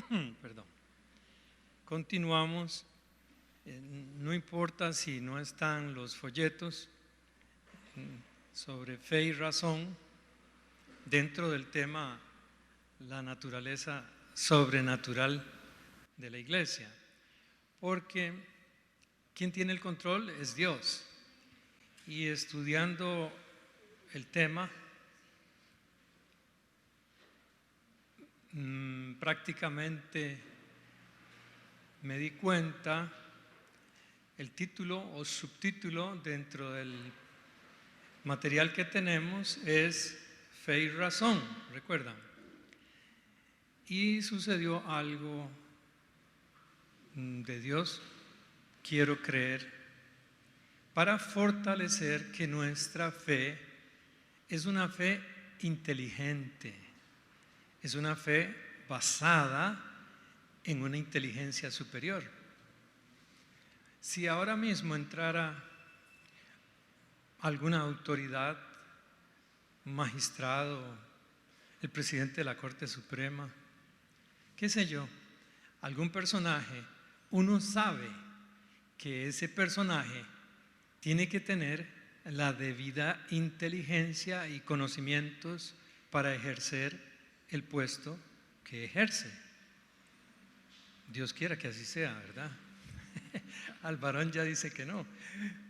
Perdón. Continuamos. No importa si no están los folletos sobre fe y razón dentro del tema la naturaleza sobrenatural de la iglesia, porque quien tiene el control es Dios. Y estudiando el tema, prácticamente me di cuenta, el título o subtítulo dentro del material que tenemos es Fe y Razón, ¿recuerdan? Y sucedió algo de Dios, quiero creer, para fortalecer que nuestra fe es una fe inteligente, es una fe basada en una inteligencia superior. Si ahora mismo entrara alguna autoridad, un magistrado, el presidente de la Corte Suprema, qué sé yo, algún personaje, uno sabe que ese personaje tiene que tener la debida inteligencia y conocimientos para ejercer el puesto que ejerce. Dios quiera que así sea, ¿verdad? Al varón ya dice que no,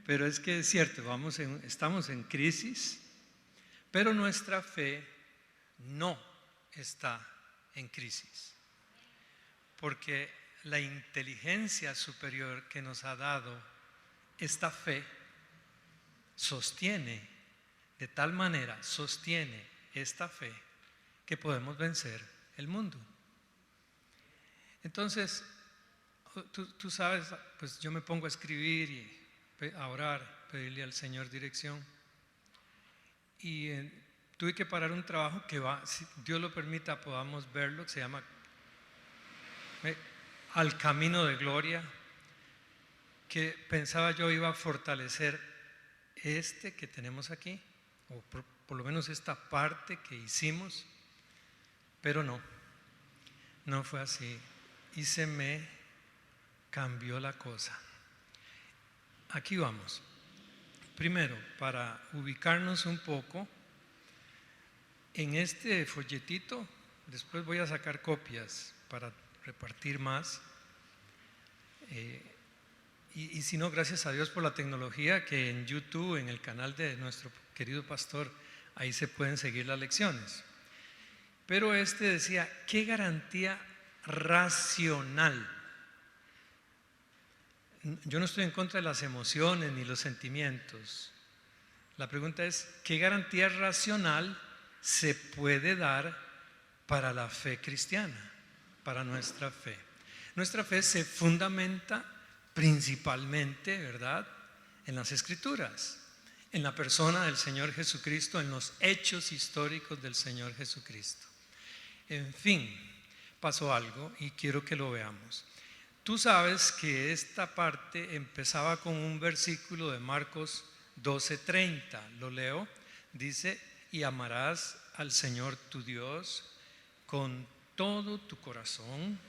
pero es que es cierto, estamos en crisis, pero nuestra fe no está en crisis, porque la inteligencia superior que nos ha dado esta fe sostiene, de tal manera sostiene esta fe que podemos vencer el mundo. Entonces, tú sabes, pues yo me pongo a escribir y a orar, pedirle al Señor dirección. Y tuve que parar un trabajo que si Dios lo permita, podamos verlo, que se llama Al Camino de Gloria, que pensaba yo iba a fortalecer que tenemos aquí, o por lo menos esta parte que hicimos, pero no fue así, y se me cambió la cosa. Aquí vamos. Primero, para ubicarnos un poco, en este folletito, después voy a sacar copias para repartir más, y si no, gracias a Dios por la tecnología, que en YouTube, en el canal de nuestro querido pastor, ahí se pueden seguir las lecciones. Pero decía, ¿qué garantía racional? Yo no estoy en contra de las emociones ni los sentimientos. La pregunta es, ¿qué garantía racional se puede dar para la fe cristiana, para nuestra fe? Nuestra fe se fundamenta principalmente, ¿verdad?, en las Escrituras, en la persona del Señor Jesucristo, en los hechos históricos del Señor Jesucristo. En fin, pasó algo y quiero que lo veamos. Tú sabes que esta parte empezaba con un versículo de Marcos 12:30, lo leo, dice, y amarás al Señor tu Dios con todo tu corazón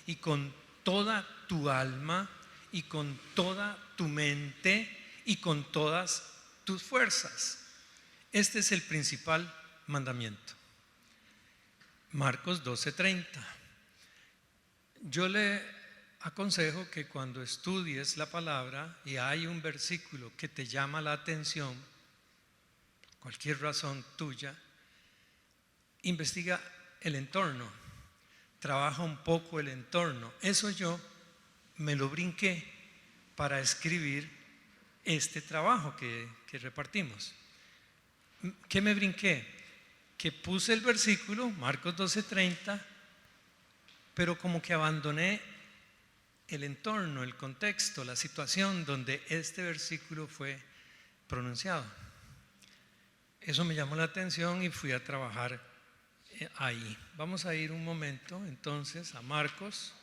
y con toda tu alma y con toda tu mente y con todas tus fuerzas. Este es el principal mandamiento. Marcos 12:30. Yo le aconsejo que cuando estudies la palabra y hay un versículo que te llama la atención, cualquier razón tuya, investiga el entorno, trabaja un poco el entorno. Eso yo me lo brinqué para escribir este trabajo que repartimos. ¿Qué me brinqué? Que puse el versículo, Marcos 12:30, pero como que abandoné el entorno, el contexto, la situación donde este versículo fue pronunciado. Eso me llamó la atención y fui a trabajar ahí. Vamos a ir un momento entonces a Marcos.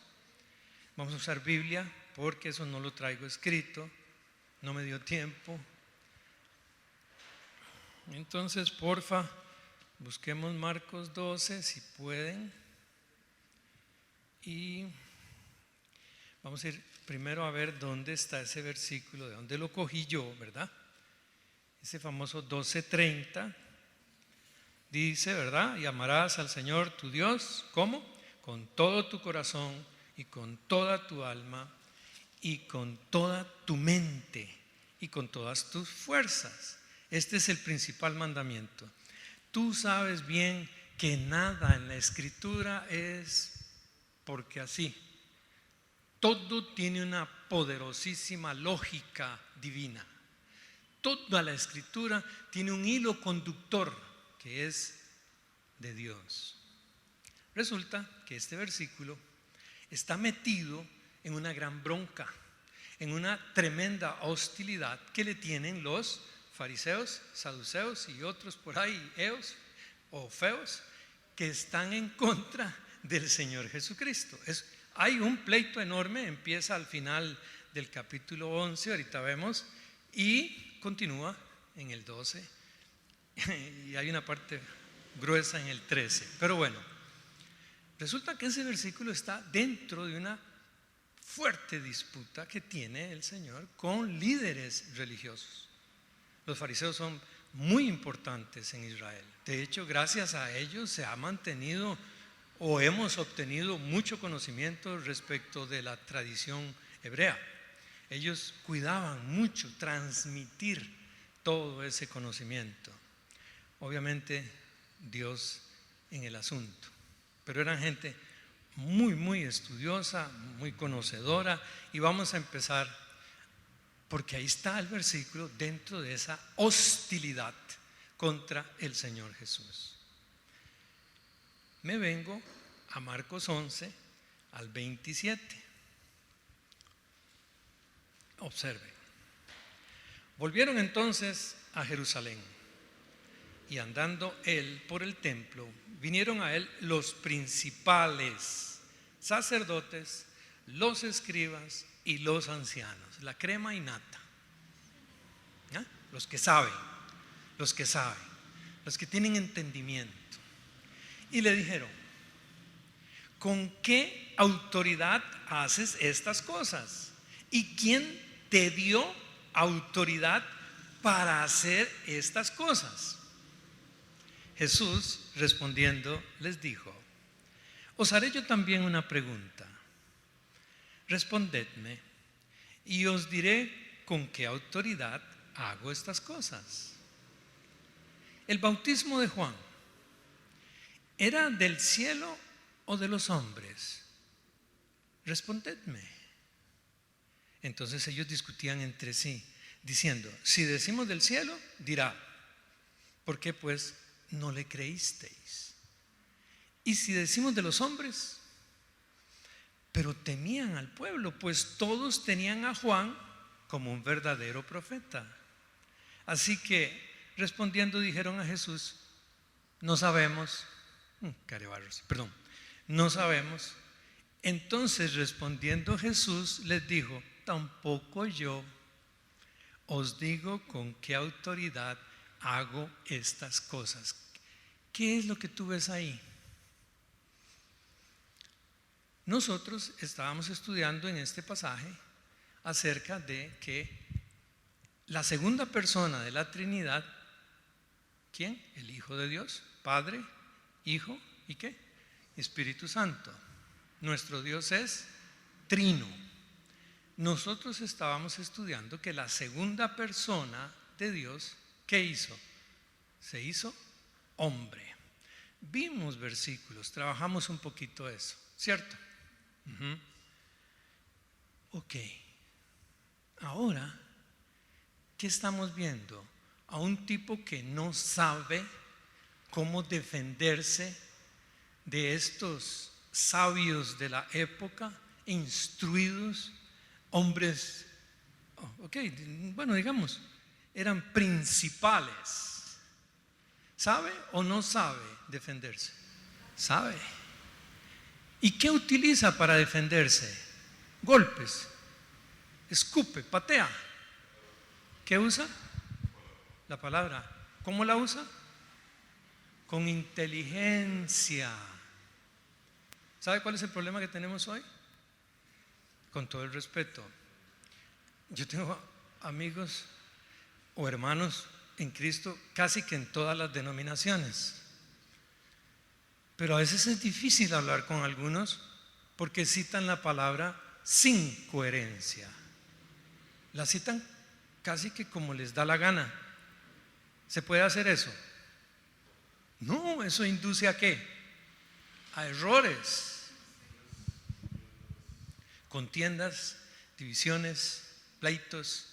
Vamos a usar Biblia porque eso no lo traigo escrito, no me dio tiempo. Entonces, porfa, busquemos Marcos 12 si pueden. Y vamos a ir primero a ver dónde está ese versículo, de dónde lo cogí yo, ¿verdad? Ese famoso 12:30 dice, ¿verdad? Y amarás al Señor tu Dios, ¿cómo? Con todo tu corazón y con toda tu alma y con toda tu mente y con todas tus fuerzas. Este es el principal mandamiento. Tú sabes bien que nada en la Escritura es porque así. Todo tiene una poderosísima lógica divina. Toda la Escritura tiene un hilo conductor que es de Dios. Resulta que este versículo está metido en una gran bronca, en una tremenda hostilidad que le tienen los fariseos, saduceos y otros por ahí, eos o feos, que están en contra del Señor Jesucristo. Hay un pleito enorme, empieza al final del capítulo 11, ahorita vemos, y continúa en el 12, y hay una parte gruesa en el 13. Pero bueno, resulta que ese versículo está dentro de una fuerte disputa que tiene el Señor con líderes religiosos. Los fariseos son muy importantes en Israel. De hecho, gracias a ellos se ha mantenido o hemos obtenido mucho conocimiento respecto de la tradición hebrea. Ellos cuidaban mucho transmitir todo ese conocimiento. Obviamente Dios en el asunto, pero eran gente muy estudiosa, muy conocedora, y vamos a empezar porque ahí está el versículo dentro de esa hostilidad contra el Señor Jesús. Me vengo a Marcos 11 al 27. Observen. Volvieron entonces a Jerusalén, y andando él por el templo, vinieron a él los principales sacerdotes, los escribas y los ancianos, la crema y nata, ¿ya? Los que saben, los que tienen entendimiento. Y le dijeron: ¿con qué autoridad haces estas cosas? ¿Y quién te dio autoridad para hacer estas cosas? Jesús respondiendo les dijo: os haré yo también una pregunta. Respondedme y os diré con qué autoridad hago estas cosas. El bautismo de Juan, ¿era del cielo o de los hombres? Respondedme. Entonces ellos discutían entre sí, diciendo: si decimos del cielo, dirá: ¿por qué pues no le creísteis? Y si decimos de los hombres, pero temían al pueblo, pues todos tenían a Juan como un verdadero profeta. Así que respondiendo dijeron a Jesús: no sabemos. No sabemos. Entonces respondiendo Jesús les dijo: tampoco yo os digo con qué autoridad hago estas cosas. ¿Qué es lo que tú ves ahí? Nosotros estábamos estudiando en este pasaje acerca de que la segunda persona de la Trinidad, ¿quién? El Hijo de Dios, Padre, Hijo y ¿qué? Espíritu Santo. Nuestro Dios es trino. Nosotros estábamos estudiando que la segunda persona de Dios, ¿qué hizo? Se hizo hombre. Vimos versículos, trabajamos un poquito eso, ¿cierto? Ok. Ahora, ¿qué estamos viendo? A un tipo que no sabe cómo defenderse de estos sabios de la época, instruidos, hombres, bueno, digamos, eran principales. ¿Sabe o no sabe defenderse? Sabe. ¿Y qué utiliza para defenderse? Golpes, escupe, patea. ¿Qué usa? La palabra. ¿Cómo la usa? Con inteligencia. ¿Sabe cuál es el problema que tenemos hoy? Con todo el respeto, yo tengo amigos o hermanos en Cristo casi que en todas las denominaciones, pero a veces es difícil hablar con algunos porque citan la palabra sin coherencia, la citan casi que como les da la gana. ¿Se puede hacer eso? No, eso induce ¿a qué? A errores, contiendas, divisiones, pleitos.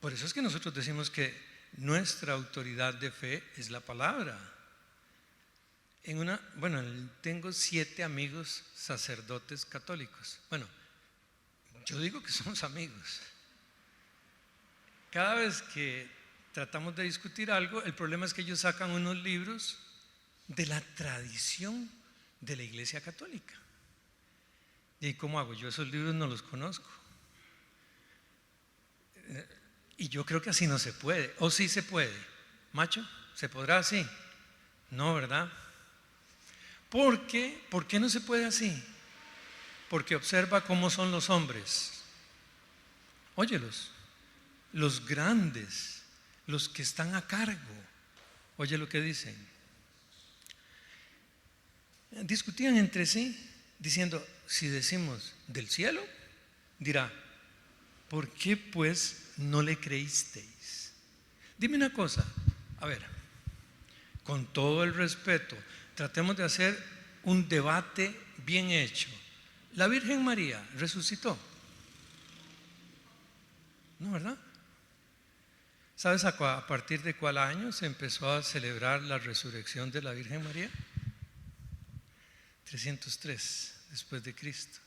Por eso es que nosotros decimos que nuestra autoridad de fe es la palabra. Tengo 7 amigos sacerdotes católicos. Bueno, yo digo que somos amigos. Cada vez que tratamos de discutir algo, el problema es que ellos sacan unos libros de la tradición de la Iglesia Católica. ¿Y cómo hago? Yo esos libros no los conozco. Y yo creo que así no se puede. ¿O sí se puede? ¿Macho? ¿Se podrá así? No, ¿verdad? ¿Por qué? ¿Por qué no se puede así? Porque observa cómo son los hombres. Óyelos, los grandes, los que están a cargo. Oye lo que dicen. Discutían entre sí diciendo, si decimos del cielo, dirá, ¿por qué pues no le creísteis? Dime una cosa, a ver, con todo el respeto, tratemos de hacer un debate bien hecho. ¿La Virgen María resucitó? ¿No, verdad? ¿Sabes a partir de cuál año se empezó a celebrar la resurrección de la Virgen María? 303 después de Cristo.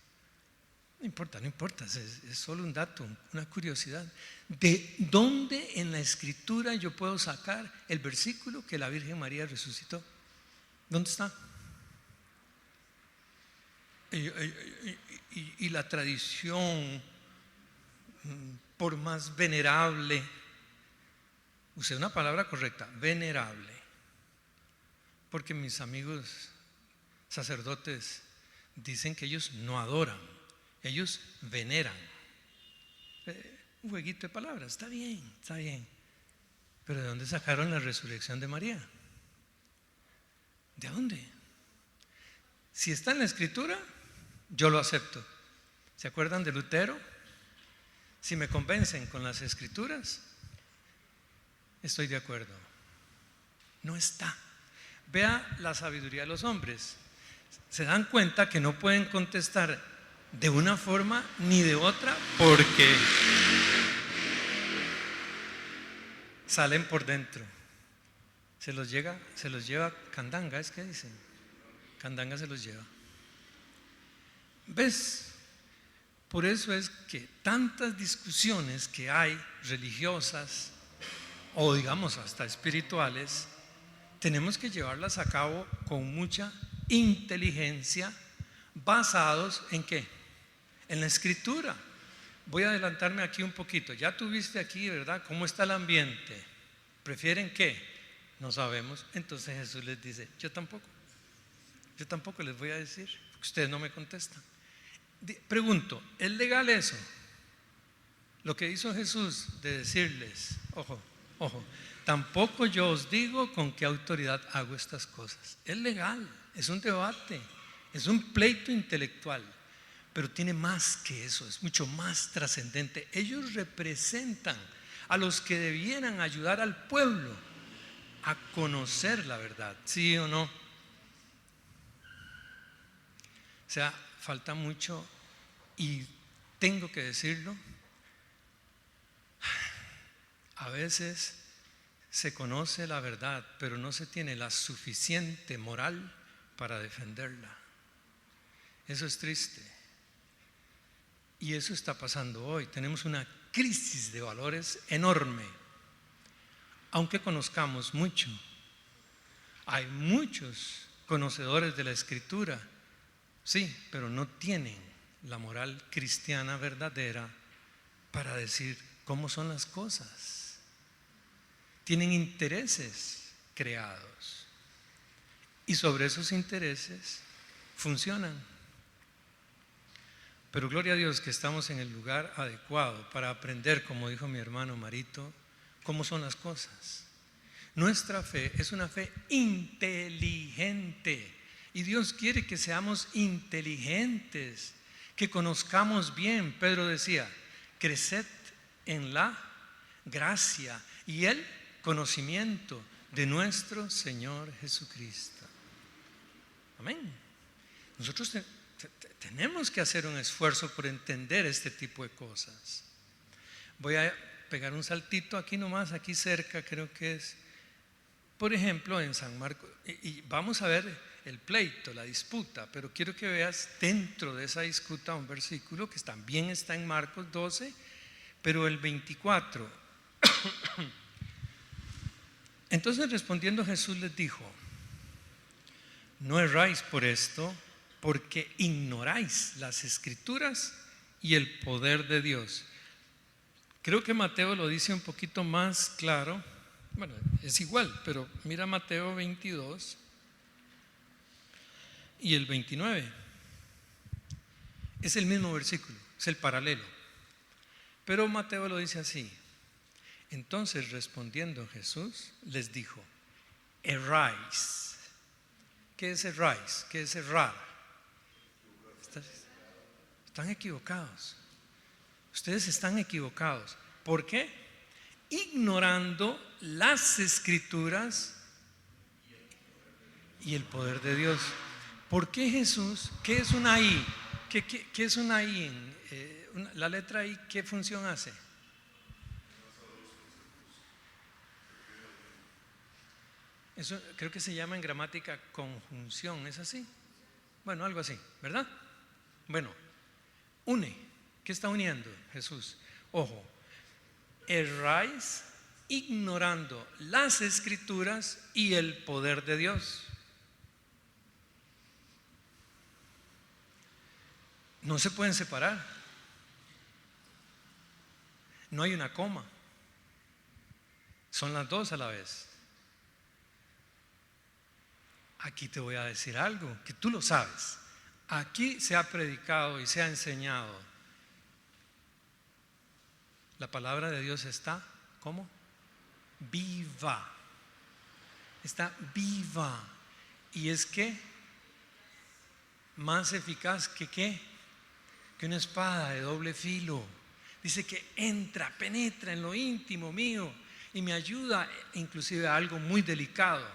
No importa, es solo un dato, una curiosidad. ¿De dónde en la Escritura yo puedo sacar el versículo que la Virgen María resucitó? ¿Dónde está? Y la tradición, por más venerable, usé una palabra correcta, venerable, porque mis amigos sacerdotes dicen que ellos no adoran, ellos veneran. Un jueguito de palabras, está bien. Pero ¿de dónde sacaron la resurrección de María? ¿De dónde? Si está en la Escritura, yo lo acepto. ¿Se acuerdan de Lutero? Si me convencen con las Escrituras, estoy de acuerdo. No está. Vea la sabiduría de los hombres. Se dan cuenta que no pueden contestar de una forma ni de otra porque salen por dentro. Se los lleva candanga, es que dicen. Candanga se los lleva. ¿Ves? Por eso es que tantas discusiones que hay religiosas o digamos hasta espirituales, tenemos que llevarlas a cabo con mucha inteligencia, basados ¿en qué? En la Escritura. Voy a adelantarme aquí un poquito. Ya tuviste aquí, ¿verdad? ¿Cómo está el ambiente? ¿Prefieren qué? No sabemos. Entonces Jesús les dice, yo tampoco les voy a decir, porque ustedes no me contestan. Pregunto, ¿es legal eso? Lo que hizo Jesús de decirles, ojo, tampoco yo os digo con qué autoridad hago estas cosas. Es legal, es un debate, es un pleito intelectual, pero tiene más que eso, es mucho más trascendente. Ellos representan a los que debieran ayudar al pueblo a conocer la verdad, ¿sí o no? O sea, falta mucho y tengo que decirlo. A veces se conoce la verdad, pero no se tiene la suficiente moral para defenderla. Eso es triste. Y eso está pasando hoy. Tenemos una crisis de valores enorme. Aunque conozcamos mucho, hay muchos conocedores de la Escritura, sí, pero no tienen la moral cristiana verdadera para decir cómo son las cosas. Tienen intereses creados y sobre esos intereses funcionan. Pero gloria a Dios que estamos en el lugar adecuado para aprender, como dijo mi hermano Marito, cómo son las cosas. Nuestra fe es una fe inteligente y Dios quiere que seamos inteligentes, que conozcamos bien. Pedro decía, creced en la gracia y el conocimiento de nuestro Señor Jesucristo. Amén. Nosotros tenemos que hacer un esfuerzo por entender este tipo de cosas. Voy a pegar un saltito aquí nomás, aquí cerca, creo que es, por ejemplo, en San Marcos, y vamos a ver el pleito, la disputa, pero quiero que veas dentro de esa disputa un versículo que también está en Marcos 12, pero el 24. Entonces respondiendo Jesús les dijo, no erráis por esto, porque ignoráis las Escrituras y el poder de Dios. Creo que Mateo lo dice un poquito más claro. Bueno, es igual, pero mira Mateo 22 y el 29. Es el mismo versículo, es el paralelo. Pero Mateo lo dice así. Entonces respondiendo Jesús les dijo, erráis. ¿Qué es erráis? ¿Qué es errar? Están equivocados. Ustedes están equivocados. ¿Por qué? Ignorando las Escrituras y el poder de Dios. ¿Por qué Jesús? ¿Qué es una I? ¿Qué es una I? La letra I, ¿qué función hace? Eso creo que se llama en gramática conjunción, ¿es así? Bueno, algo así, ¿verdad? Bueno, une. ¿Qué está uniendo Jesús? Ojo, erráis ignorando las Escrituras y el poder de Dios. No se pueden separar. No hay una coma. Son las dos a la vez. Aquí te voy a decir algo que tú lo sabes. Aquí se ha predicado y se ha enseñado. La palabra de Dios está, ¿cómo? Viva. Está viva. Y es que más eficaz que ¿qué? Que una espada de doble filo. Dice que entra, penetra en lo íntimo mío y me ayuda inclusive a algo muy delicado,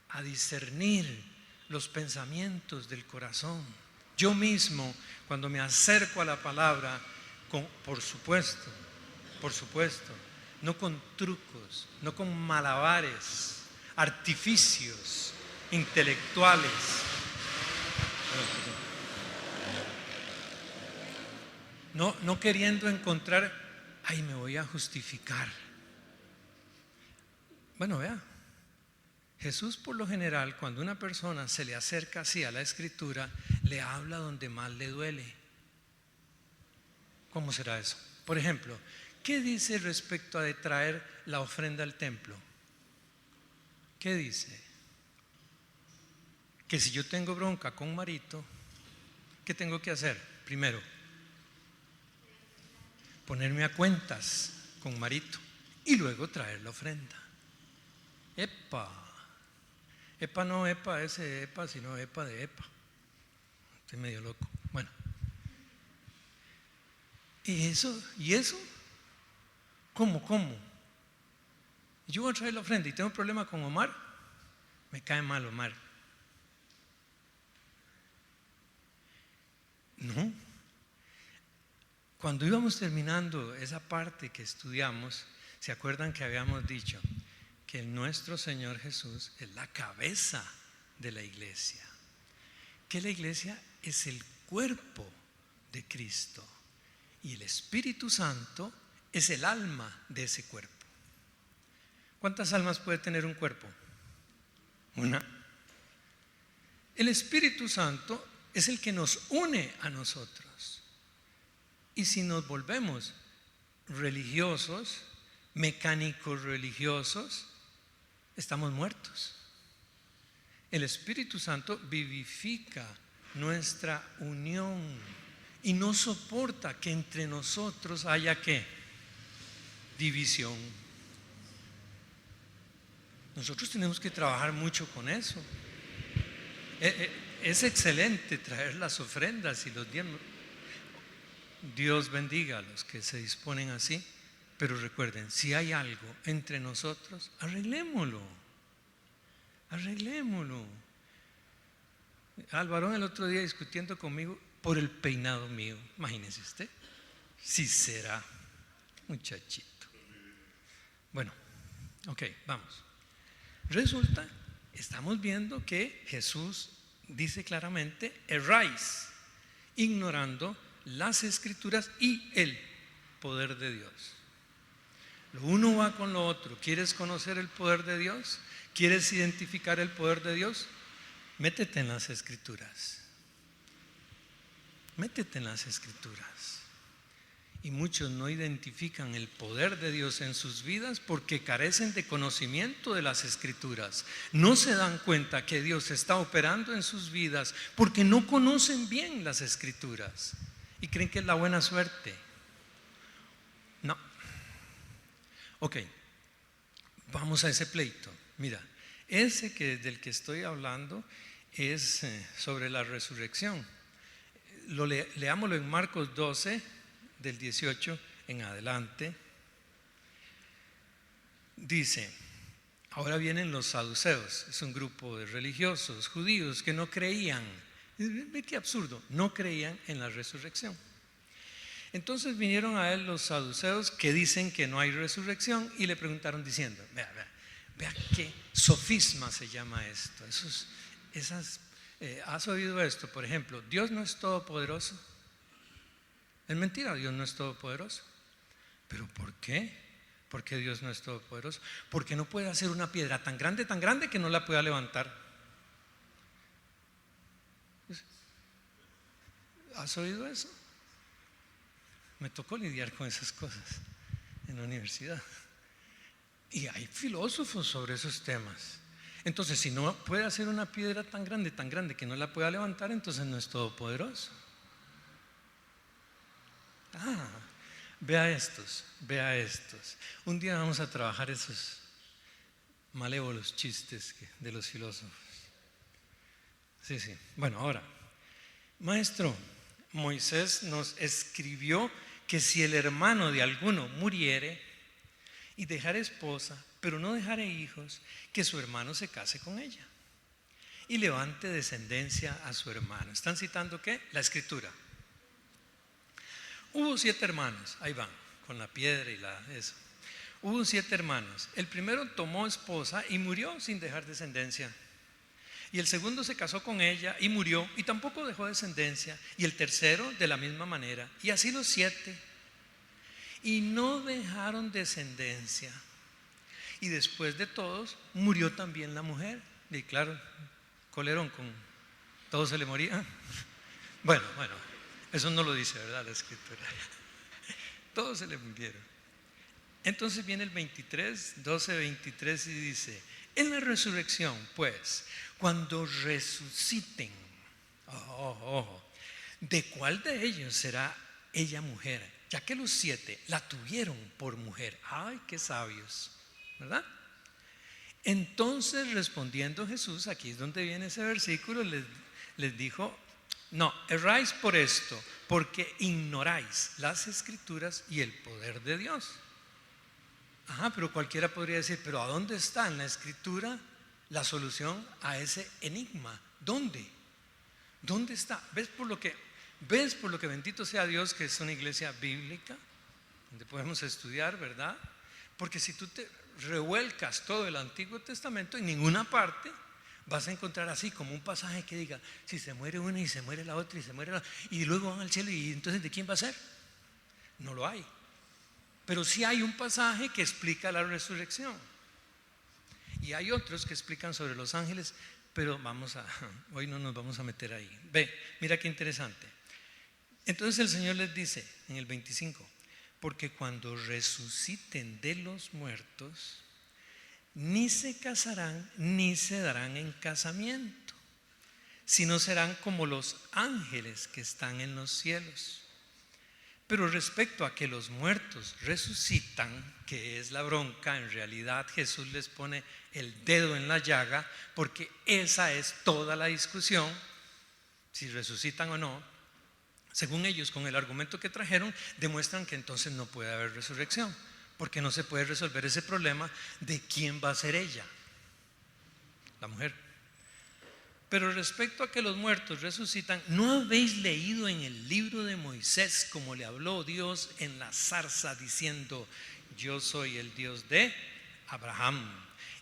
a discernir los pensamientos del corazón. Yo mismo, cuando me acerco a la palabra, por supuesto, no con trucos, no con malabares, artificios intelectuales. No queriendo encontrar, ay, me voy a justificar. Bueno, vea, Jesús por lo general, cuando una persona se le acerca así a la Escritura, le habla donde más le duele. ¿Cómo será eso? Por ejemplo, ¿qué dice respecto a de traer la ofrenda al templo? ¿Qué dice? Que si yo tengo bronca con Marito, ¿qué tengo que hacer? Primero, ponerme a cuentas con Marito y luego traer la ofrenda. Epa no epa ese epa, sino epa de epa. Estoy medio loco. Bueno. ¿Y eso? ¿Cómo? Yo voy a traer la ofrenda y tengo un problema con Omar. Me cae mal Omar. No. Cuando íbamos terminando esa parte que estudiamos, ¿se acuerdan que habíamos dicho que nuestro Señor Jesús es la cabeza de la iglesia? Que la iglesia es el cuerpo de Cristo y el Espíritu Santo es el alma de ese cuerpo. ¿Cuántas almas puede tener un cuerpo? Una. El Espíritu Santo es el que nos une a nosotros. Y si nos volvemos religiosos, mecánicos religiosos, estamos muertos. El Espíritu Santo vivifica nuestra unión y no soporta que entre nosotros haya ¿qué? División. Nosotros tenemos que trabajar mucho con eso. Es excelente traer las ofrendas y los diezmos. Dios bendiga a los que se disponen así, pero recuerden, si hay algo entre nosotros, arreglémoslo. Al varón el otro día discutiendo conmigo por el peinado mío, imagínese usted, si será muchachito. Bueno, ok, vamos. Resulta, estamos viendo que Jesús dice claramente: erráis, ignorando las Escrituras y el poder de Dios. Lo uno va con lo otro. ¿Quieres conocer el poder de Dios? ¿Quieres identificar el poder de Dios? Métete en las Escrituras. Métete en las Escrituras. Y muchos no identifican el poder de Dios en sus vidas porque carecen de conocimiento de las Escrituras. No se dan cuenta que Dios está operando en sus vidas porque no conocen bien las Escrituras y creen que es la buena suerte. No. Ok, vamos a ese pleito. Mira, ese del que estoy hablando es sobre la resurrección. Leámoslo en Marcos 12, del 18 en adelante. Dice: ahora vienen los saduceos. Es un grupo de religiosos judíos que no creían. Ve qué absurdo, no creían en la resurrección. Entonces vinieron a él los saduceos que dicen que no hay resurrección y le preguntaron diciendo: vea qué sofisma se llama esto. ¿Has oído esto? Por ejemplo, Dios no es todopoderoso. Es mentira, Dios no es todopoderoso. ¿Pero por qué? ¿Por qué Dios no es todopoderoso? Porque no puede hacer una piedra tan grande que no la pueda levantar. ¿Has oído eso? Me tocó lidiar con esas cosas en la universidad. Y hay filósofos sobre esos temas. Entonces, si no puede hacer una piedra tan grande que no la pueda levantar, entonces no es todopoderoso. Vea estos. Un día vamos a trabajar esos malévolos chistes de los filósofos. Sí. Bueno, ahora, maestro, Moisés nos escribió que si el hermano de alguno muriere y dejare esposa, pero no dejare hijos, que su hermano se case con ella y levante descendencia a su hermano. ¿Están citando qué? La Escritura. Hubo 7 hermanos, ahí van, con la piedra y eso. Hubo 7 hermanos. El primero tomó esposa y murió sin dejar descendencia. Y el segundo se casó con ella y murió y tampoco dejó descendencia. Y el tercero de la misma manera. Y así los 7. Y no dejaron descendencia. Y después de todos murió también la mujer. Y claro, colerón, con todo se le moría. Bueno, eso no lo dice, ¿verdad? La Escritura. Todos se le murieron. Entonces viene el 12:23 y dice: en la resurrección, pues, cuando resuciten, ¿de cuál de ellos será ella mujer? Ya que los 7 la tuvieron por mujer. ¡Ay, qué sabios! ¿Verdad? Entonces, respondiendo Jesús, aquí es donde viene ese versículo, les dijo: no, erráis por esto, porque ignoráis las Escrituras y el poder de Dios. Pero cualquiera podría decir: pero ¿a dónde está en la Escritura la solución a ese enigma? ¿Dónde está? ¿Ves por lo que bendito sea Dios que es una iglesia bíblica donde podemos estudiar, ¿verdad? Porque si tú te revuelcas todo el Antiguo Testamento, en ninguna parte vas a encontrar así como un pasaje que diga: si se muere una y se muere la otra y se muere la otra, y luego van al cielo, y entonces ¿de quién va a ser? No lo hay. Pero sí hay un pasaje que explica la resurrección. Y hay otros que explican sobre los ángeles, pero hoy no nos vamos a meter ahí. Mira qué interesante. Entonces el Señor les dice en el 25: porque cuando resuciten de los muertos, ni se casarán, ni se darán en casamiento, sino serán como los ángeles que están en los cielos. Pero respecto a que los muertos resucitan, que es la bronca, en realidad Jesús les pone el dedo en la llaga, porque esa es toda la discusión, si resucitan o no. Según ellos, con el argumento que trajeron, demuestran que entonces no puede haber resurrección, porque no se puede resolver ese problema de quién va a ser ella, la mujer. Pero respecto a que los muertos resucitan, ¿no habéis leído en el libro de Moisés como le habló Dios en la zarza diciendo: yo soy el Dios de Abraham,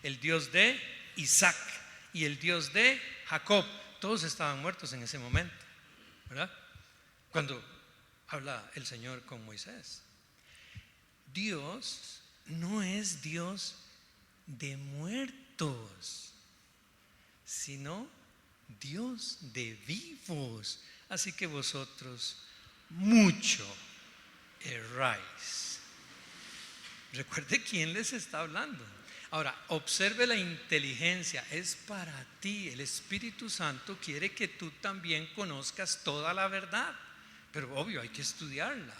el Dios de Isaac y el Dios de Jacob? Todos estaban muertos en ese momento, ¿verdad? Cuando habla el Señor con Moisés. Dios no es Dios de muertos, sino Dios de vivos. Así que vosotros mucho erráis. Recuerde quién les está hablando. Ahora, observe la inteligencia, es para ti. El Espíritu Santo quiere que tú también conozcas toda la verdad, pero obvio, hay que estudiarla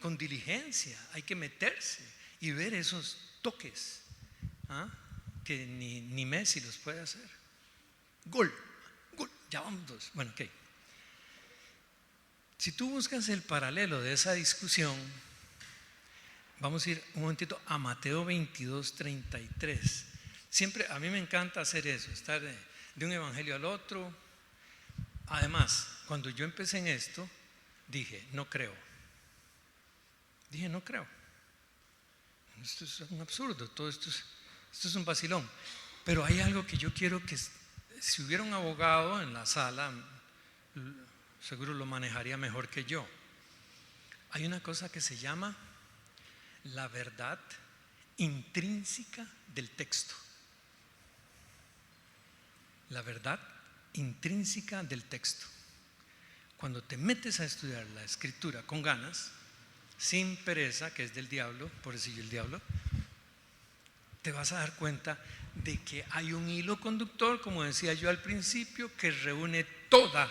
con diligencia, hay que meterse y ver esos toques, que ni Messi los puede hacer. Gol, ya vamos dos. Bueno, ok. Si tú buscas el paralelo de esa discusión, vamos a ir un momentito a Mateo 22:33. Siempre a mí me encanta hacer eso, estar de un evangelio al otro. Además, cuando yo empecé en esto, dije, no creo. Esto es un absurdo, todo esto es un vacilón. Pero hay algo que yo quiero que, si hubiera un abogado en la sala, seguro lo manejaría mejor que yo. Hay una cosa que se llama la verdad intrínseca del texto. La verdad intrínseca del texto. Cuando te metes a estudiar la escritura con ganas, sin pereza, que es del diablo, por decir el diablo, te vas a dar cuenta de que hay un hilo conductor, como decía yo al principio, que reúne toda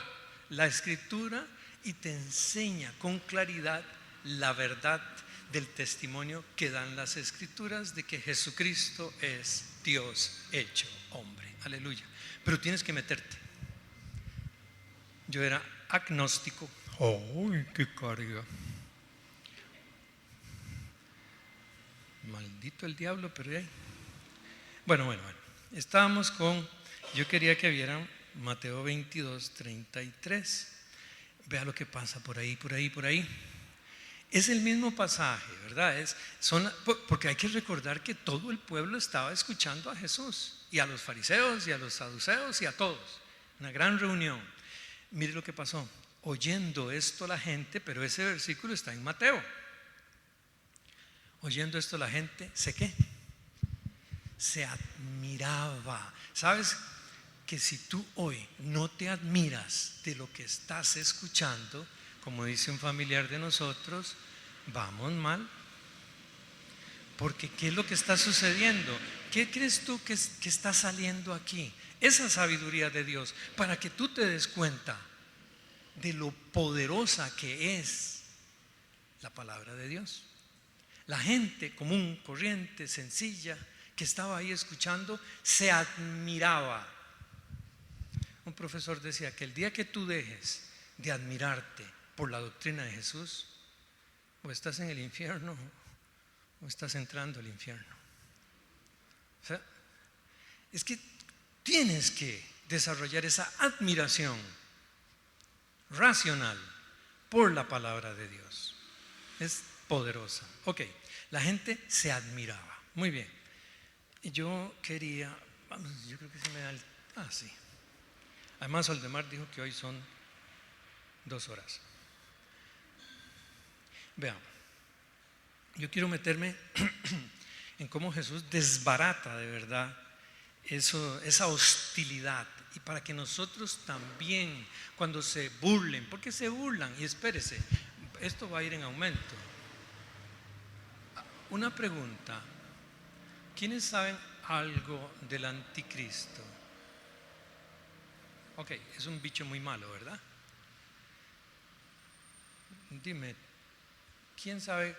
la escritura y te enseña con claridad la verdad del testimonio que dan las escrituras de que Jesucristo es Dios hecho hombre. Aleluya. Pero tienes que meterte. Yo era agnóstico. ¡Ay, qué carga! Maldito el diablo, pero ahí. Bueno. Estábamos con, yo quería que vieran Mateo 22:33. Vea lo que pasa por ahí. Es el mismo pasaje, ¿verdad? Porque hay que recordar que todo el pueblo estaba escuchando a Jesús, y a los fariseos, y a los saduceos, y a todos. Una gran reunión. Mire lo que pasó. Oyendo esto la gente, pero ese versículo está en Mateo. Oyendo esto la gente, se admiraba. ¿Sabes? Que si tú hoy no te admiras de lo que estás escuchando, como dice un familiar de nosotros, vamos mal. Porque ¿qué es lo que está sucediendo? ¿Qué crees tú que está saliendo aquí? Esa sabiduría de Dios, para que tú te des cuenta de lo poderosa que es la palabra de Dios. La gente común, corriente, sencilla, que estaba ahí escuchando, se admiraba. Un profesor decía que el día que tú dejes de admirarte por la doctrina de Jesús, o estás en el infierno o estás entrando al infierno. O sea, es que tienes que desarrollar esa admiración racional por la palabra de Dios. Es poderosa. Ok, la gente se admiraba. Muy bien. Y yo quería, yo creo que se me da sí. Además, Oldemar dijo que hoy son 2 horas. Vean, yo quiero meterme en cómo Jesús desbarata de verdad esa hostilidad, y para que nosotros también, cuando se burlen, porque se burlan, y espérese, esto va a ir en aumento. Una pregunta: ¿quiénes saben algo del anticristo. Ok, es un bicho muy malo, ¿verdad? Dime, ¿quién sabe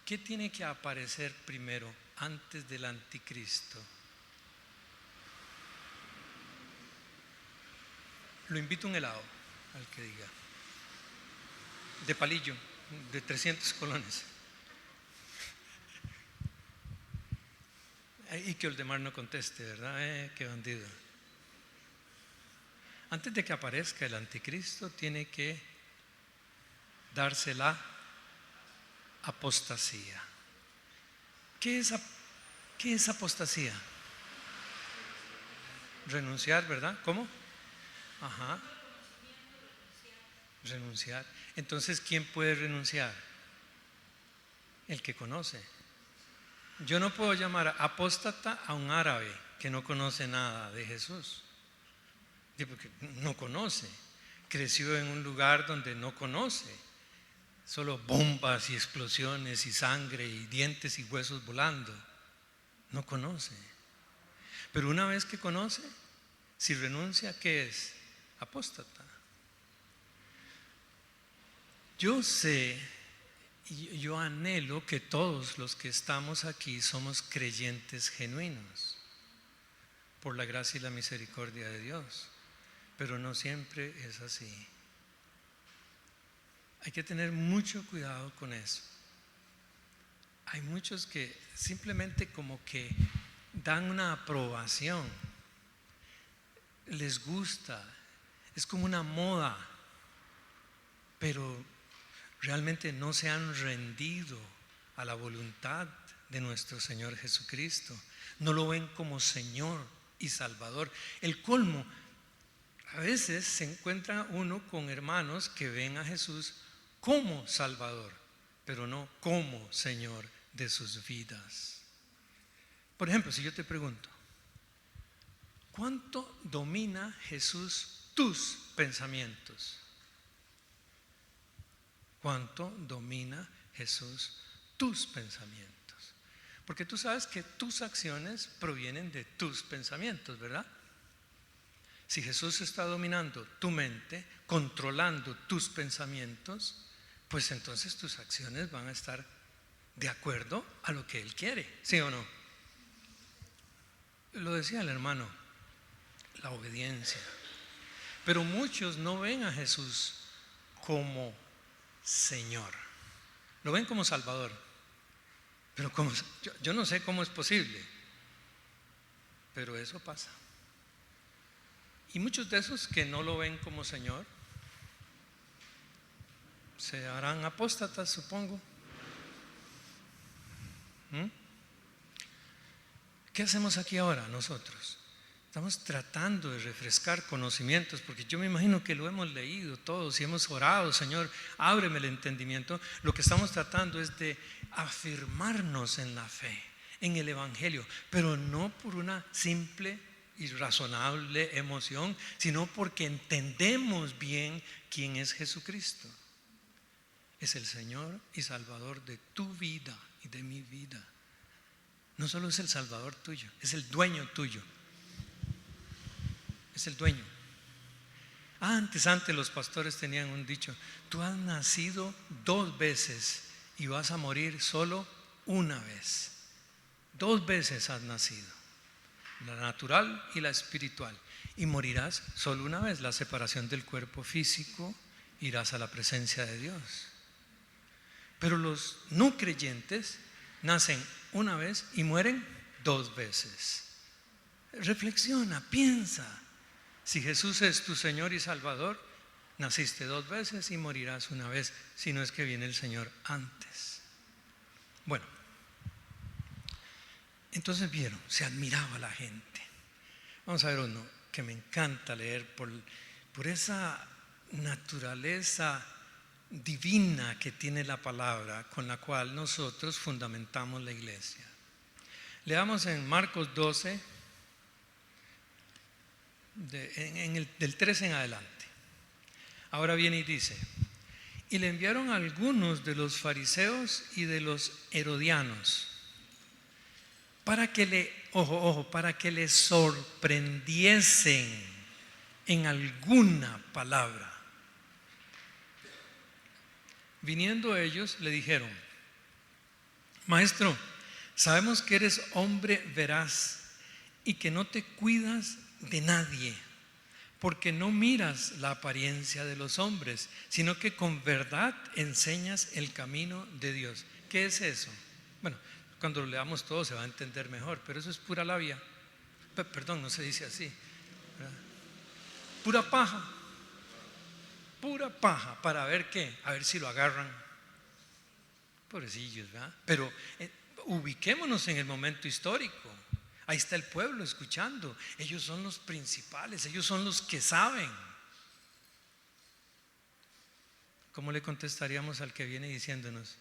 qué tiene que aparecer primero antes del anticristo? Lo invito a un helado, al que diga. De palillo, de 300 colones. Y que Oldemar no conteste, ¿verdad? Qué bandido. Antes de que aparezca el anticristo, tiene que darse la apostasía. ¿Qué es apostasía? Renunciar, ¿verdad? ¿Cómo? Ajá. Renunciar. Entonces, ¿quién puede renunciar? El que conoce. Yo no puedo llamar apóstata a un árabe que no conoce nada de Jesús. Porque no conoce. Creció en un lugar donde no conoce. Solo bombas y explosiones y sangre y dientes y huesos volando. No conoce. Pero una vez que conoce, si renuncia, ¿qué es? Apóstata. Yo sé y yo anhelo que todos los que estamos aquí somos creyentes genuinos por la gracia y la misericordia de Dios, pero no siempre es así. Hay que tener mucho cuidado con eso. Hay muchos que simplemente como que dan una aprobación, les gusta, es como una moda, pero realmente no se han rendido a la voluntad de nuestro Señor Jesucristo. No lo ven como Señor y Salvador. El colmo, a veces se encuentra uno con hermanos que ven a Jesús como Salvador, pero no como Señor de sus vidas. Por ejemplo, si yo te pregunto, ¿cuánto domina Jesús tus pensamientos? ¿Cuánto domina Jesús tus pensamientos? Porque tú sabes que tus acciones provienen de tus pensamientos, ¿verdad? Si Jesús está dominando tu mente, controlando tus pensamientos, pues entonces tus acciones van a estar de acuerdo a lo que Él quiere, ¿sí o no? Lo decía el hermano, la obediencia. Pero muchos no ven a Jesús como Señor, lo ven como Salvador, pero yo no sé cómo es posible, pero eso pasa. Y muchos de esos que no lo ven como Señor se harán apóstatas, supongo. ¿Qué hacemos aquí ahora nosotros? Estamos tratando de refrescar conocimientos, porque yo me imagino que lo hemos leído todos y hemos orado, Señor, ábreme el entendimiento. Lo que estamos tratando es de afirmarnos en la fe, en el Evangelio, pero no por una simple y razonable emoción, sino porque entendemos bien quién es Jesucristo. Es el Señor y Salvador de tu vida y de mi vida. No solo es el Salvador tuyo, es el dueño tuyo. Es el dueño. Antes los pastores tenían un dicho: tú has nacido 2 veces y vas a morir solo una vez. 2 veces has nacido, la natural y la espiritual, y morirás solo una vez. La separación del cuerpo físico, irás a la presencia de Dios. Pero los no creyentes nacen una vez y mueren 2 veces. Reflexiona, piensa. Si Jesús es tu Señor y Salvador, naciste 2 veces y morirás una vez, si no es que viene el Señor antes. Bueno, entonces vieron, se admiraba la gente. Vamos a ver uno que me encanta leer por esa naturaleza divina que tiene la palabra con la cual nosotros fundamentamos la iglesia. Leamos en Marcos 12, del 13 en adelante. Ahora viene y dice: y le enviaron algunos de los fariseos y de los herodianos para que para que le sorprendiesen en alguna palabra. Viniendo ellos, le dijeron: Maestro, sabemos que eres hombre veraz y que no te cuidas de nadie, porque no miras la apariencia de los hombres, sino que con verdad enseñas el camino de Dios. ¿Qué es eso? Bueno, cuando lo leamos todo se va a entender mejor, pero eso es pura labia. Perdón, no se dice así, ¿verdad? Pura paja, para ver qué, a ver si lo agarran. Pobrecillos, ¿verdad? Pero ubiquémonos en el momento histórico. Ahí está el pueblo escuchando. Ellos son los principales, ellos son los que saben. ¿Cómo le contestaríamos al que viene diciéndonos: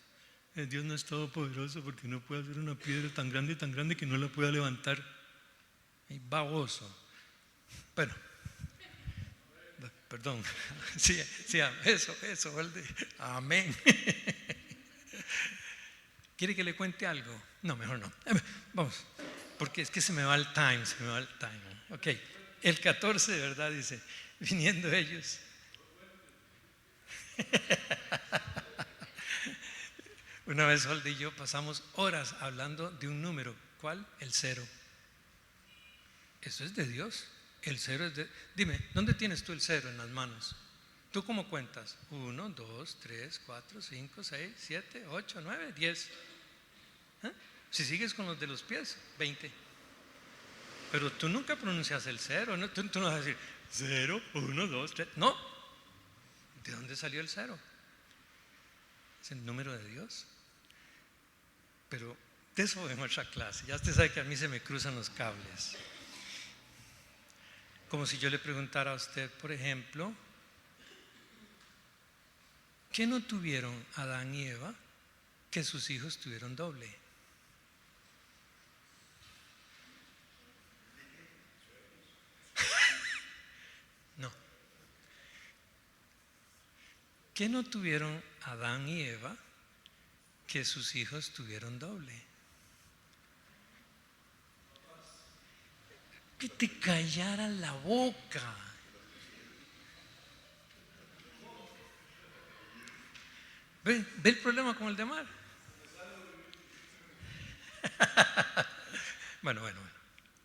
Dios no es todopoderoso porque no puede hacer una piedra tan grande que no la pueda levantar? Y baboso. Bueno, perdón. Sí, eso, amén. ¿Quiere que le cuente algo? No, mejor no. Vamos, porque es que se me va el time. Ok, el 14, de verdad, dice: viniendo ellos. Una vez Holde y yo pasamos horas hablando de un número. ¿Cuál? El 0. Eso es de Dios. El 0 es de... Dime, ¿dónde tienes tú el 0 en las manos? ¿Tú cómo cuentas? 1, 2, 3, 4, 5, 6, 7, 8, 9, 10. Si sigues con los de los pies, 20. Pero tú nunca pronuncias el 0, ¿no? Tú no vas a decir 0, 1, 2, 3. No. ¿De dónde salió el 0? Es el número de Dios. Pero de eso vemos nuestra clase. Ya usted sabe que a mí se me cruzan los cables. Como si yo le preguntara a usted, por ejemplo, ¿qué no tuvieron Adán y Eva que sus hijos tuvieron doble? No. ¿Qué no tuvieron Adán y Eva que sus hijos tuvieron doble? Que te callara la boca. ¿Ve el problema con el de mar? Bueno,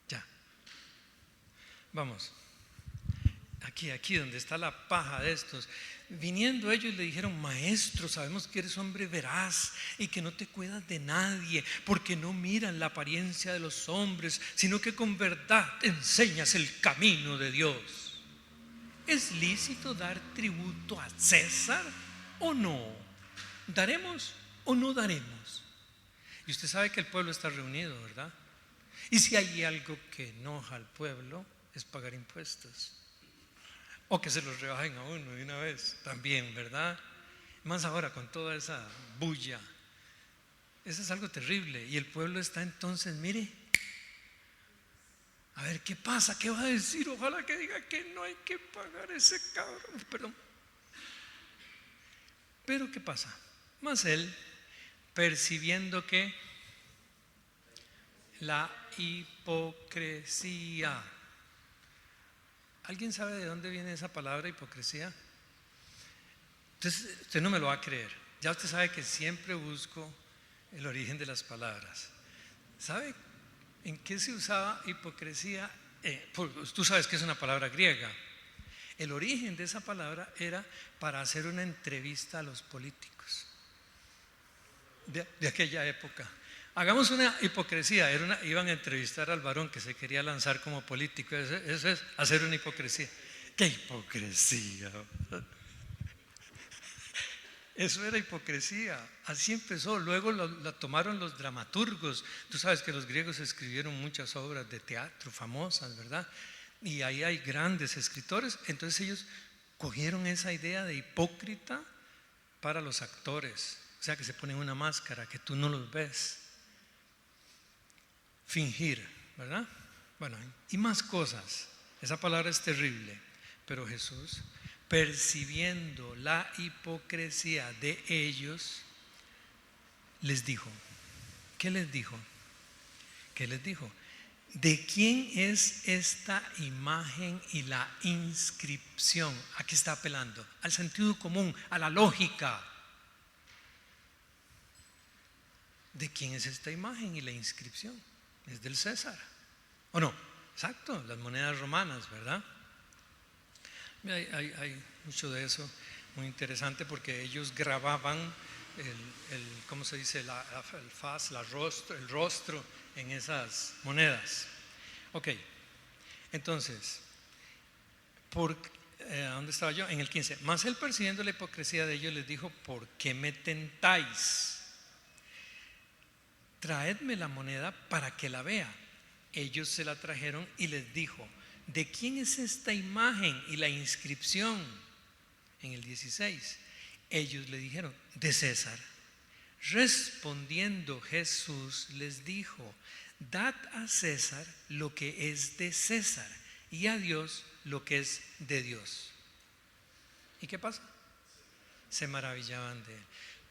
ya. Vamos. Aquí donde está la paja de estos. Viniendo ellos le dijeron: Maestro, sabemos que eres hombre veraz y que no te cuidas de nadie, porque no miras la apariencia de los hombres, sino que con verdad enseñas el camino de Dios. ¿Es lícito dar tributo a César o no? ¿Daremos o no daremos? Y usted sabe que el pueblo está reunido, ¿verdad? Y si hay algo que enoja al pueblo, es pagar impuestos. O que se los rebajen a uno de una vez también, ¿verdad? Más ahora con toda esa bulla. Eso es algo terrible. Y el pueblo está entonces, mire, a ver qué pasa, qué va a decir. Ojalá que diga que no hay que pagar ese cabrón. Perdón. Pero ¿qué pasa? Más él, percibiendo que la hipocresía. ¿Alguien sabe de dónde viene esa palabra hipocresía? Entonces, usted no me lo va a creer. Ya usted sabe que siempre busco el origen de las palabras. ¿Sabe en qué se usaba hipocresía? Tú sabes que es una palabra griega. El origen de esa palabra era para hacer una entrevista a los políticos de aquella época. Hagamos una hipocresía. Iban a entrevistar al varón que se quería lanzar como político. Eso es hacer una hipocresía. ¿Qué hipocresía? Eso era hipocresía. Así empezó. Luego la tomaron los dramaturgos. Tú sabes que los griegos escribieron muchas obras de teatro famosas, ¿verdad? Y ahí hay grandes escritores. Entonces ellos cogieron esa idea de hipócrita para los actores. O sea, que se ponen una máscara que tú no los ves. Fingir, ¿verdad? Bueno, y más cosas. Esa palabra es terrible. Pero Jesús, percibiendo la hipocresía de ellos, les dijo. ¿Qué les dijo? ¿Qué les dijo? ¿De quién es esta imagen y la inscripción? ¿A qué está apelando? Al sentido común, a la lógica. ¿De quién es esta imagen y la inscripción? Es del César, ¿o no? Exacto, las monedas romanas, ¿verdad? Hay mucho de eso, muy interesante, porque ellos grababan ¿cómo se dice? El faz, el rostro en esas monedas. Ok, entonces, ¿dónde estaba yo? En el 15. Mas él, percibiendo la hipocresía de ellos, les dijo: ¿por qué me tentáis? Traedme la moneda para que la vea. Ellos se la trajeron y les dijo: ¿de quién es esta imagen y la inscripción? En el 16, ellos le dijeron: de César. Respondiendo Jesús les dijo: dad a César lo que es de César, y a Dios lo que es de Dios. ¿Y qué pasa? Se maravillaban de él.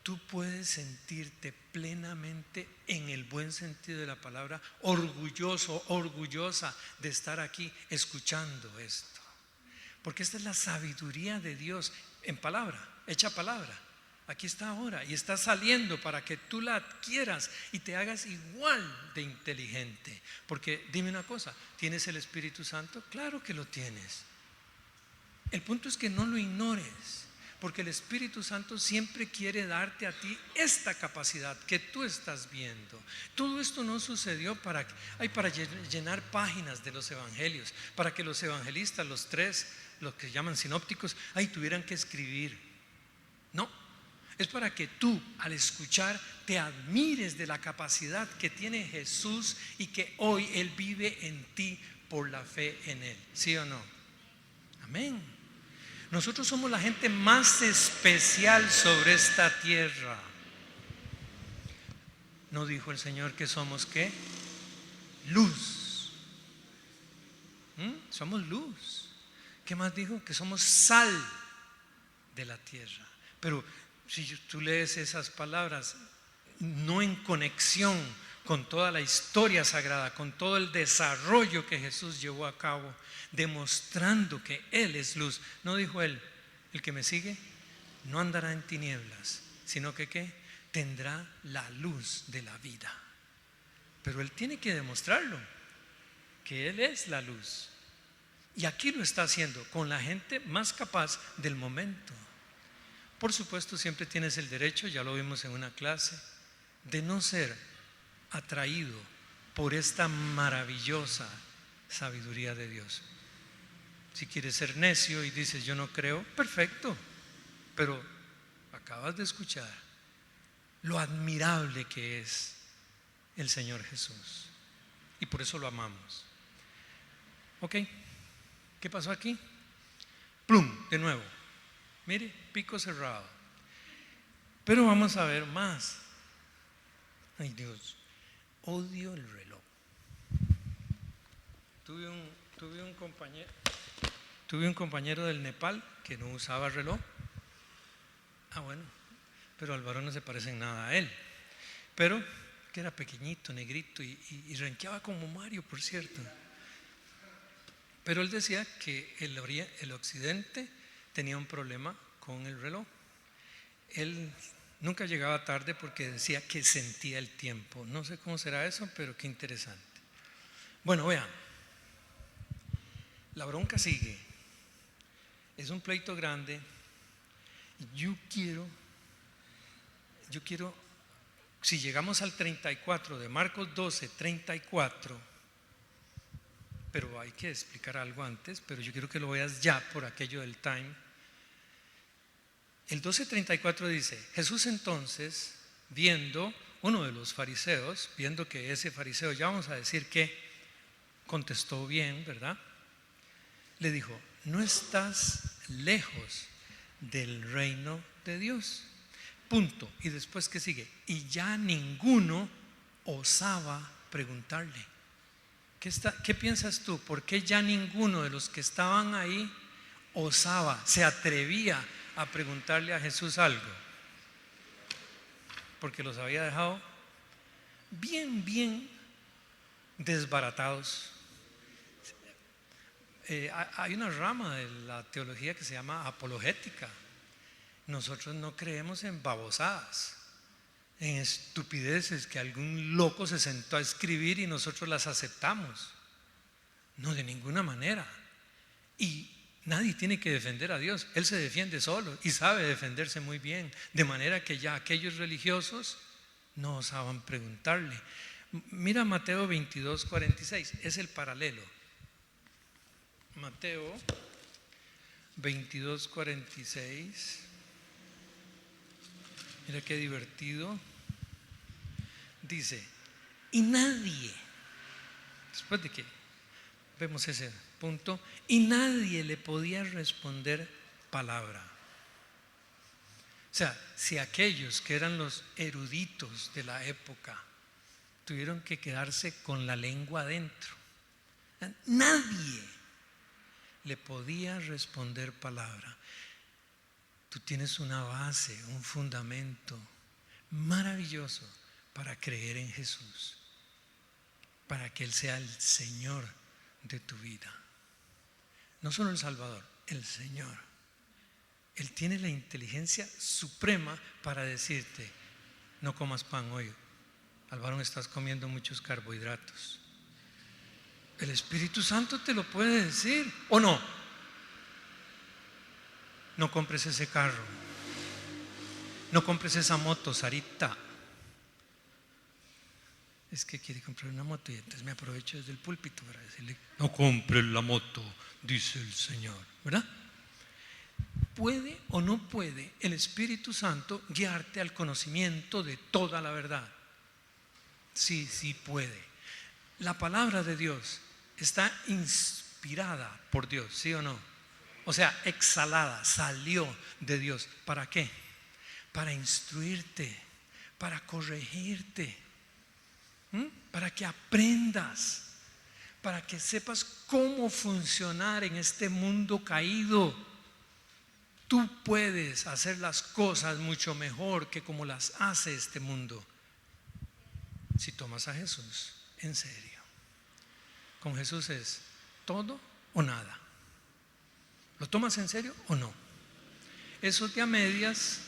Tú puedes sentirte plenamente, en el buen sentido de la palabra, orgulloso, orgullosa de estar aquí escuchando esto, porque esta es la sabiduría de Dios en palabra, hecha palabra. Aquí está ahora y está saliendo para que tú la adquieras y te hagas igual de inteligente. Porque dime una cosa, ¿tienes el Espíritu Santo? Claro que lo tienes. El punto es que no lo ignores, porque el Espíritu Santo siempre quiere darte a ti esta capacidad que tú estás viendo. Todo esto no sucedió para llenar páginas de los evangelios, para que los evangelistas, los tres, los que llaman sinópticos, tuvieran que escribir. No, es para que tú, al escuchar, te admires de la capacidad que tiene Jesús y que hoy Él vive en ti por la fe en Él. ¿Sí o no? Amén. Nosotros somos la gente más especial sobre esta tierra. ¿No dijo el Señor que somos qué? Luz. Somos luz. ¿Qué más dijo? Que somos sal de la tierra. Pero si tú lees esas palabras no en conexión con toda la historia sagrada, con todo el desarrollo que Jesús llevó a cabo, demostrando que Él es luz, no dijo Él: el que me sigue no andará en tinieblas, sino que ¿qué? Tendrá la luz de la vida. Pero Él tiene que demostrarlo, que Él es la luz. Y aquí lo está haciendo con la gente más capaz del momento. Por supuesto, siempre tienes el derecho, ya lo vimos en una clase, de no ser atraído por esta maravillosa sabiduría de Dios. Si quieres ser necio y dices yo no creo, perfecto, pero acabas de escuchar lo admirable que es el Señor Jesús, y por eso lo amamos. Ok, ¿qué pasó aquí? Plum, de nuevo. Mire, pico cerrado. Pero vamos a ver más. Ay, Dios, odio el reloj. Tuve un compañero del Nepal que no usaba reloj. Bueno, pero al varón no se parece en nada a él. Pero que era pequeñito, negrito y renqueaba como Mario, por cierto. Pero él decía que el occidente tenía un problema con el reloj. Él nunca llegaba tarde porque decía que sentía el tiempo. No sé cómo será eso, pero qué interesante. Bueno, vean, la bronca sigue. Es un pleito grande. Yo quiero, si llegamos al 34 de Marcos 12, 34, pero hay que explicar algo antes, pero yo quiero que lo veas ya por aquello del time. El 12:34 dice: Jesús entonces, viendo uno de los fariseos, viendo que ese fariseo, ya vamos a decir que contestó bien, ¿verdad? Le dijo: no estás lejos del reino de Dios. Punto. Y después, ¿qué sigue? Y ya ninguno osaba preguntarle. ¿Qué piensas tú? ¿Por qué ya ninguno de los que estaban ahí osaba, se atrevía a preguntarle a Jesús algo? Porque los había dejado bien desbaratados. Hay una rama de la teología que se llama apologética. Nosotros no creemos en babosadas, en estupideces que algún loco se sentó a escribir y nosotros las aceptamos. No, de ninguna manera. Y nadie tiene que defender a Dios. Él se defiende solo y sabe defenderse muy bien. De manera que ya aquellos religiosos no osaban preguntarle. Mira Mateo 22:46, es el paralelo. Mateo 22:46. Mira qué divertido. Dice, y nadie, después de que vemos ese punto, y nadie le podía responder palabra. O sea, si aquellos que eran los eruditos de la época tuvieron que quedarse con la lengua adentro, nadie le podía responder palabra. Tú tienes una base, un fundamento maravilloso para creer en Jesús, para que Él sea el Señor de tu vida. No solo el Salvador, el Señor. Él tiene la inteligencia suprema para decirte, no comas pan hoy, Álvaro, estás comiendo muchos carbohidratos. El Espíritu Santo te lo puede decir, ¿o no? No compres ese carro, no compres esa moto, Sarita. Es que quiere comprar una moto y entonces me aprovecho desde el púlpito para decirle, no compres la moto, dice el Señor, ¿verdad? ¿Puede o no puede el Espíritu Santo guiarte al conocimiento de toda la verdad? Sí, sí puede. La palabra de Dios está inspirada por Dios, ¿sí o no? O sea, exhalada, salió de Dios. ¿Para qué? Para instruirte, para corregirte, para que aprendas, para que sepas cómo funcionar en este mundo caído. Tú puedes hacer las cosas mucho mejor que como las hace este mundo si tomas a Jesús en serio. Con Jesús es todo o nada. ¿Lo tomas en serio o no? Esos de a medias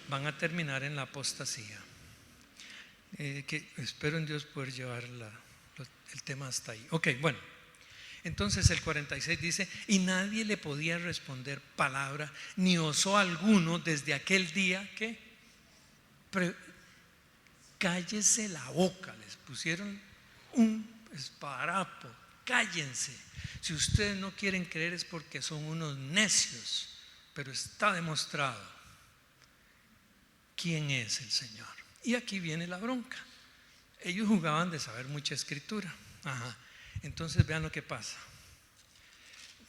van a terminar en la apostasía. Que espero en Dios poder llevar el tema hasta ahí. Ok, bueno. Entonces el 46 dice, y nadie le podía responder palabra, ni osó alguno desde aquel día que cállese la boca. Les pusieron un esparapo. Cállense. Si ustedes no quieren creer es porque son unos necios, pero está demostrado quién es el Señor. Y aquí viene la bronca. Ellos jugaban de saber mucha escritura. Entonces vean lo que pasa.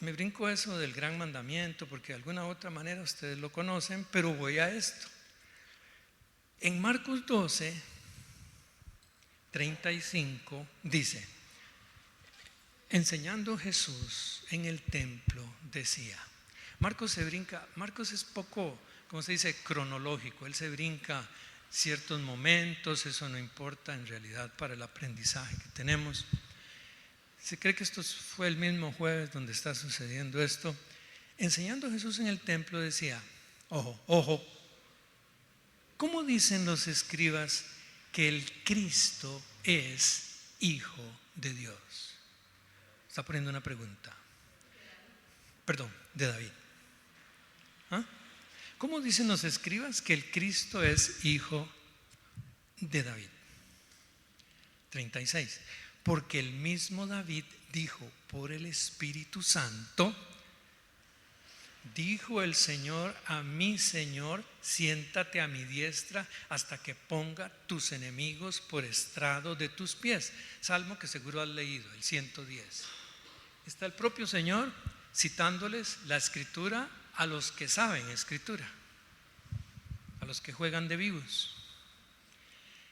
Me brinco eso del gran mandamiento porque de alguna u otra manera ustedes lo conocen, pero voy a esto. En Marcos 12:35 dice, enseñando Jesús en el templo decía, Marcos es poco, ¿cómo se dice?, cronológico. Él se brinca ciertos momentos, eso no importa en realidad para el aprendizaje que tenemos. Se cree que esto fue el mismo jueves donde está sucediendo esto. Enseñando Jesús en el templo decía, ojo, ¿cómo dicen los escribas que el Cristo es Hijo de Dios? Está poniendo una pregunta. Perdón, de David. ¿Cómo dicen los escribas que el Cristo es Hijo de David? 36. Porque el mismo David dijo por el Espíritu Santo, dijo el Señor a mi Señor, siéntate a mi diestra hasta que ponga tus enemigos por estrado de tus pies. Salmo que seguro has leído, el 110. Está el propio Señor citándoles la escritura a los que saben escritura, a los que juegan de vivos.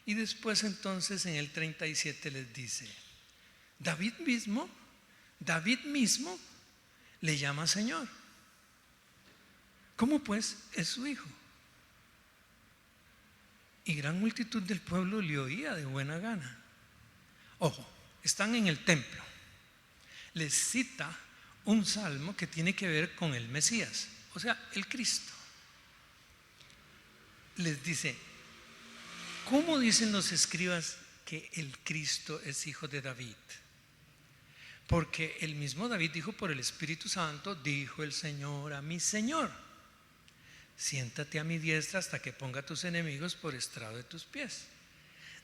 Y después entonces en el 37 les dice, David mismo le llama Señor. ¿Cómo pues es su hijo? Y gran multitud del pueblo le oía de buena gana. Ojo, están en el templo, les cita un salmo que tiene que ver con el Mesías, o sea, el Cristo. Les dice: ¿cómo dicen los escribas que el Cristo es hijo de David? Porque el mismo David dijo por el Espíritu Santo: dijo el Señor a mi Señor, siéntate a mi diestra hasta que ponga a tus enemigos por estrado de tus pies.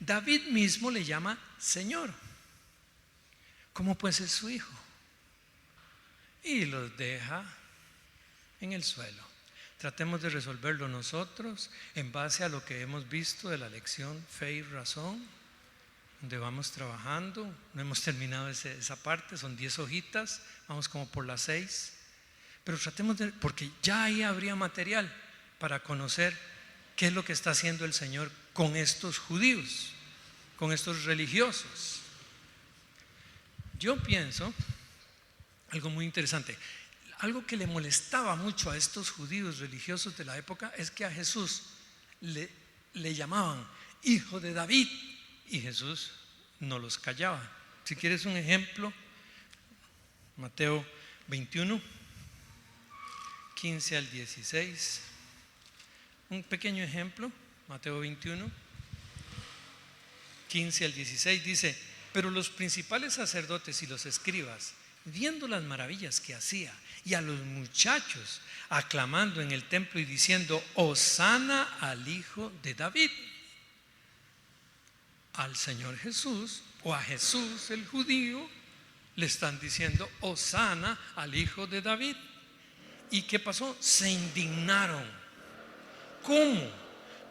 David mismo le llama Señor. ¿Cómo pues es su hijo? Y los deja en el suelo. Tratemos de resolverlo nosotros en base a lo que hemos visto de la lección Fe y Razón, donde vamos trabajando. No hemos terminado esa parte, son 10 hojitas, vamos como por las 6. Pero tratemos de, porque ya ahí habría material para conocer qué es lo que está haciendo el Señor con estos judíos, con estos religiosos. Yo pienso algo muy interesante. Algo que le molestaba mucho a estos judíos religiosos de la época es que a Jesús le llamaban hijo de David y Jesús no los callaba. Si quieres un ejemplo, Mateo 21, 15 al 16. Un pequeño ejemplo, Mateo 21, 15 al 16 dice: pero los principales sacerdotes y los escribas, viendo las maravillas que hacía y a los muchachos aclamando en el templo y diciendo: Hosana al Hijo de David. Al Señor Jesús, o a Jesús el judío, le están diciendo: Hosana al Hijo de David. ¿Y qué pasó? Se indignaron. ¿Cómo?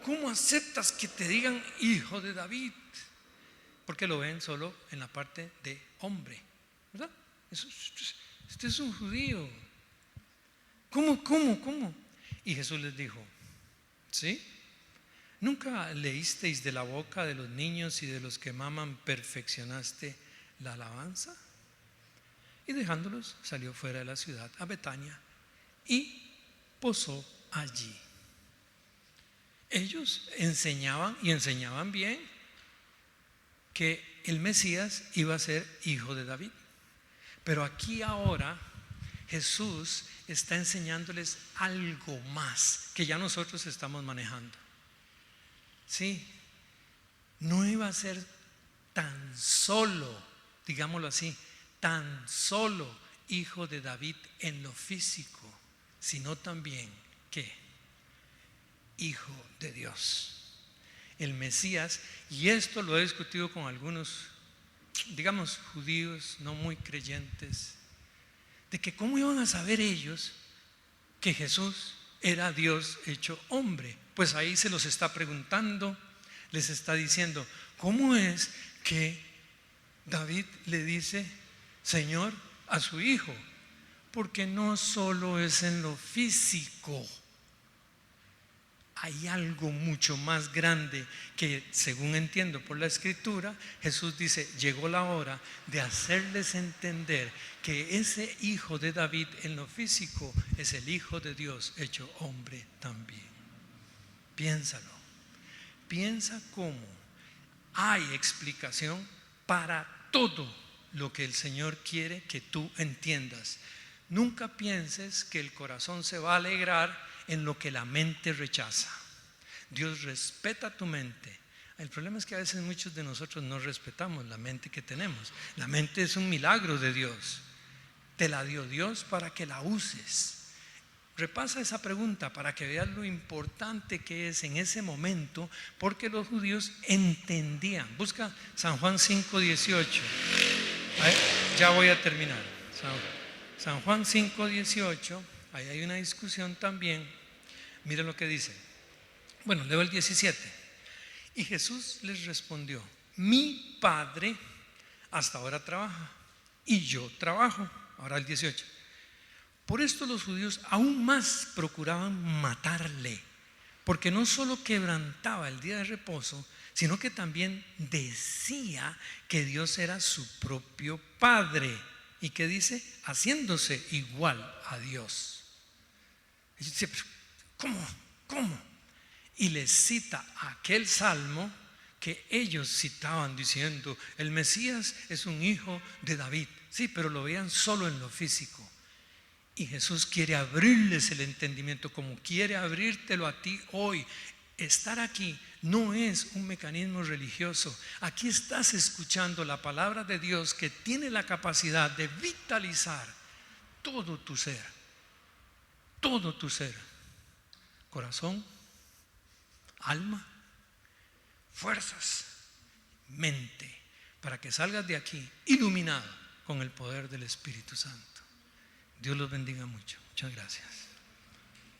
¿Cómo aceptas que te digan hijo de David? Porque lo ven solo en la parte de hombre, ¿verdad? Este es un judío. ¿Cómo? Y Jesús les dijo: ¿sí? ¿Nunca leísteis de la boca de los niños y de los que maman perfeccionaste la alabanza? Y dejándolos salió fuera de la ciudad a Betania y posó allí. Ellos enseñaban, y enseñaban bien, que el Mesías iba a ser hijo de David. Pero aquí ahora Jesús está enseñándoles algo más que ya nosotros estamos manejando. Sí, no iba a ser tan solo, digámoslo así, tan solo hijo de David en lo físico, sino también ¿qué? Hijo de Dios. El Mesías, y esto lo he discutido con algunos, digamos, judíos no muy creyentes, de que cómo iban a saber ellos que Jesús era Dios hecho hombre. Pues ahí se los está preguntando, les está diciendo: ¿cómo es que David le dice Señor a su hijo? Porque no solo es en lo físico, hay algo mucho más grande que, según entiendo por la escritura, Jesús dice: llegó la hora de hacerles entender que ese hijo de David en lo físico es el Hijo de Dios hecho hombre también. Piénsalo, piensa cómo hay explicación para todo lo que el Señor quiere que tú entiendas. Nunca pienses que el corazón se va a alegrar en lo que la mente rechaza. Dios respeta tu mente. El problema es que a veces muchos de nosotros no respetamos la mente que tenemos. La mente es un milagro de Dios. Te la dio Dios para que la uses. Repasa esa pregunta para que veas lo importante que es en ese momento, porque los judíos entendían. Busca San Juan 5:18. Ya voy a terminar. San Juan 5:18. Ahí hay una discusión también. Mira lo que dice. Bueno, leo el 17. Y Jesús les respondió: mi Padre hasta ahora trabaja y yo trabajo. Ahora el 18. Por esto los judíos aún más procuraban matarle, porque no solo quebrantaba el día de reposo, sino que también decía que Dios era su propio Padre. ¿Y qué dice? Haciéndose igual a Dios. Y dice: ¿cómo? Y le cita aquel salmo que ellos citaban diciendo, el Mesías es un hijo de David. Sí, pero lo veían solo en lo físico. Y Jesús quiere abrirles el entendimiento, como quiere abrírtelo a ti hoy. Estar aquí no es un mecanismo religioso. Aquí estás escuchando la palabra de Dios, que tiene la capacidad de vitalizar todo tu ser. Todo tu ser. Corazón, alma, fuerzas, mente, para que salgas de aquí iluminado con el poder del Espíritu Santo. Dios los bendiga mucho. Muchas gracias.